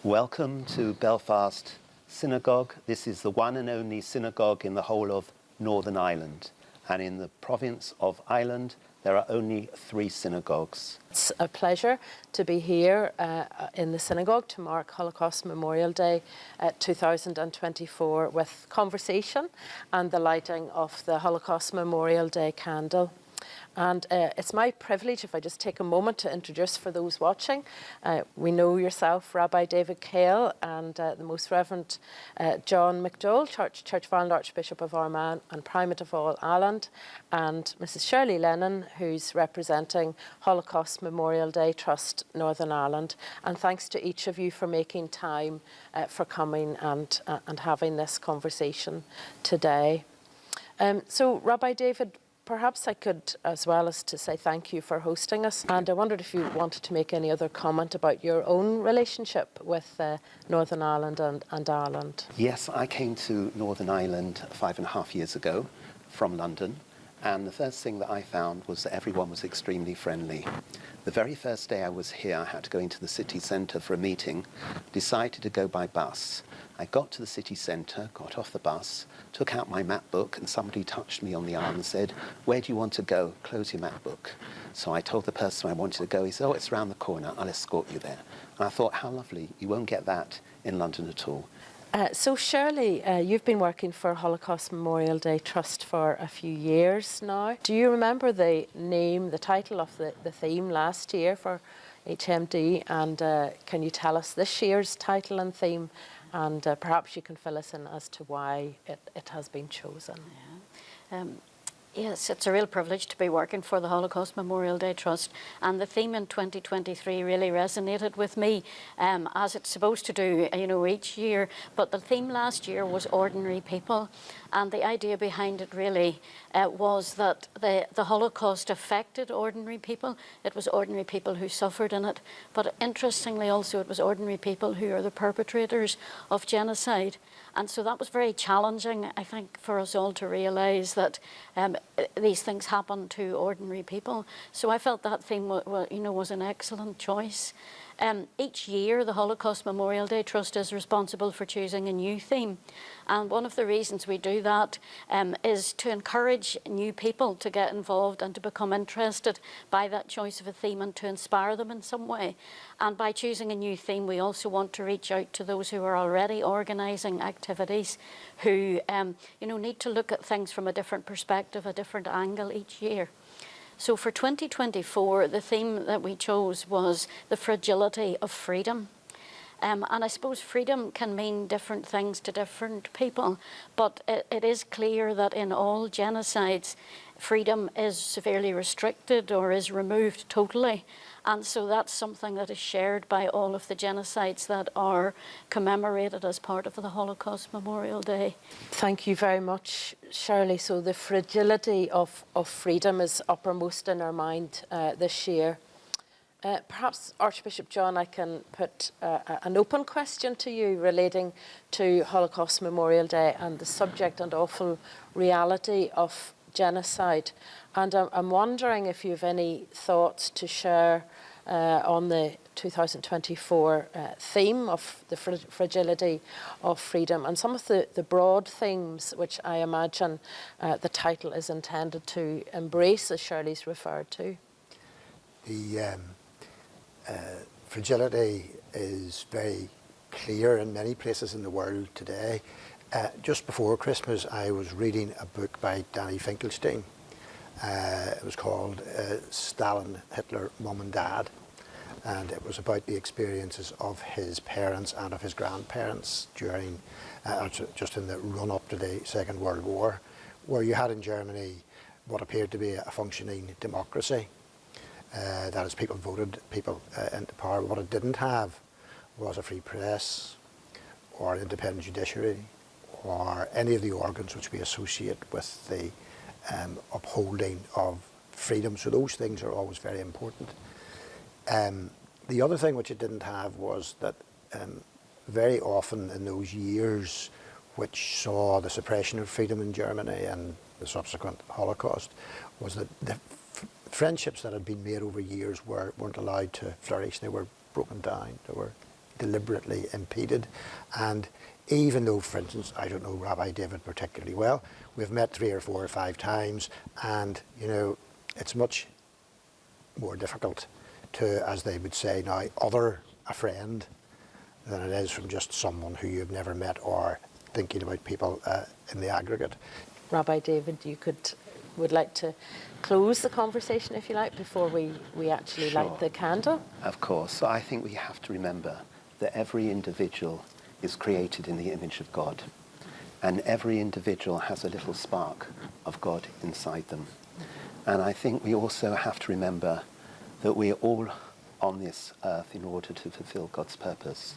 Welcome to Belfast Synagogue. This is the one and only synagogue in the whole of Northern Ireland. And in the province of Ireland, there are only 3 synagogues. It's a pleasure to be here in the synagogue to mark Holocaust Memorial Day 2024 with conversation and the lighting of the Holocaust Memorial Day candle. And it's my privilege, if I just take a moment to introduce for those watching, we know yourself, Rabbi David Kale, and the Most Reverend John McDowell, Church-Varland Archbishop of Armagh and Primate of all Ireland, and Mrs. Shirley Lennon, who's representing Holocaust Memorial Day Trust, Northern Ireland. And thanks to each of you for making time for coming and having this conversation today. So, Rabbi David, perhaps I could, as well as to say thank you for hosting us, and I wondered if you wanted to make any other comment about your own relationship with Northern Ireland and Ireland. Yes, I came to Northern Ireland 5.5 years ago from London, and the first thing that I found was that everyone was extremely friendly. The very first day I was here, I had to go into the city centre for a meeting, decided to go by bus. I got to the city centre, got off the bus, took out my map book, and somebody touched me on the arm and said, "Where do you want to go? Close your map book." So I told the person I wanted to go. He said, "Oh, it's around the corner. I'll escort you there." And I thought, how lovely. You won't get that in London at all. So Shirley, you've been working for Holocaust Memorial Day Trust for a few years now. Do you remember the name, the title of the theme last year for HMD? And can you tell us this year's title and theme? And perhaps you can fill us in as to why it has been chosen. Yeah. Yes, it's a real privilege to be working for the Holocaust Memorial Day Trust, and the theme in 2023 really resonated with me, as it's supposed to do, each year. But the theme last year was ordinary people, and the idea behind it really was that the Holocaust affected ordinary people. It was ordinary people who suffered in it, but interestingly also it was ordinary people who are the perpetrators of genocide. And so that was very challenging, I think, for us all to realise that these things happen to ordinary people. So I felt that theme was an excellent choice. Each year, the Holocaust Memorial Day Trust is responsible for choosing a new theme. And one of the reasons we do that is to encourage new people to get involved and to become interested by that choice of a theme and to inspire them in some way. And by choosing a new theme, we also want to reach out to those who are already organising activities, who need to look at things from a different perspective, a different angle each year. So for 2024, the theme that we chose was the fragility of freedom. And I suppose freedom can mean different things to different people, but it is clear that in all genocides, freedom is severely restricted or is removed totally. And so that's something that is shared by all of the genocides that are commemorated as part of the Holocaust Memorial Day. Thank you very much, Shirley. So the fragility of freedom is uppermost in our mind this year. Perhaps, Archbishop John, I can put an open question to you relating to Holocaust Memorial Day and the subject and awful reality of genocide. And I'm wondering if you have any thoughts to share on the 2024 theme of the fragility of freedom and some of the broad themes which I imagine the title is intended to embrace, as Shirley's referred to. The fragility is very clear in many places in the world today. Just before Christmas, I was reading a book by Danny Finkelstein. It was called Stalin, Hitler, Mum and Dad, and it was about the experiences of his parents and of his grandparents during, just in the run-up to the Second World War, where you had in Germany what appeared to be a functioning democracy. That is, people voted people into power. What it didn't have was a free press or an independent judiciary or any of the organs which we associate with the upholding of freedom. So those things are always very important. The other thing which it didn't have was that very often in those years which saw the suppression of freedom in Germany and the subsequent Holocaust, was that the friendships that had been made over years weren't allowed to flourish. They were broken down, they were deliberately impeded. And even though, for instance, I don't know Rabbi David particularly well, we've met 3 or 4 or 5 times, and you know, it's much more difficult to, as they would say now, other a friend than it is from just someone who you've never met or thinking about people in the aggregate. Rabbi David, you would like to close the conversation, if you like, before we actually Sure. light the candle? Of course. So I think we have to remember that every individual is created in the image of God, and every individual has a little spark of God inside them. And I think we also have to remember that we are all on this earth in order to fulfill God's purpose.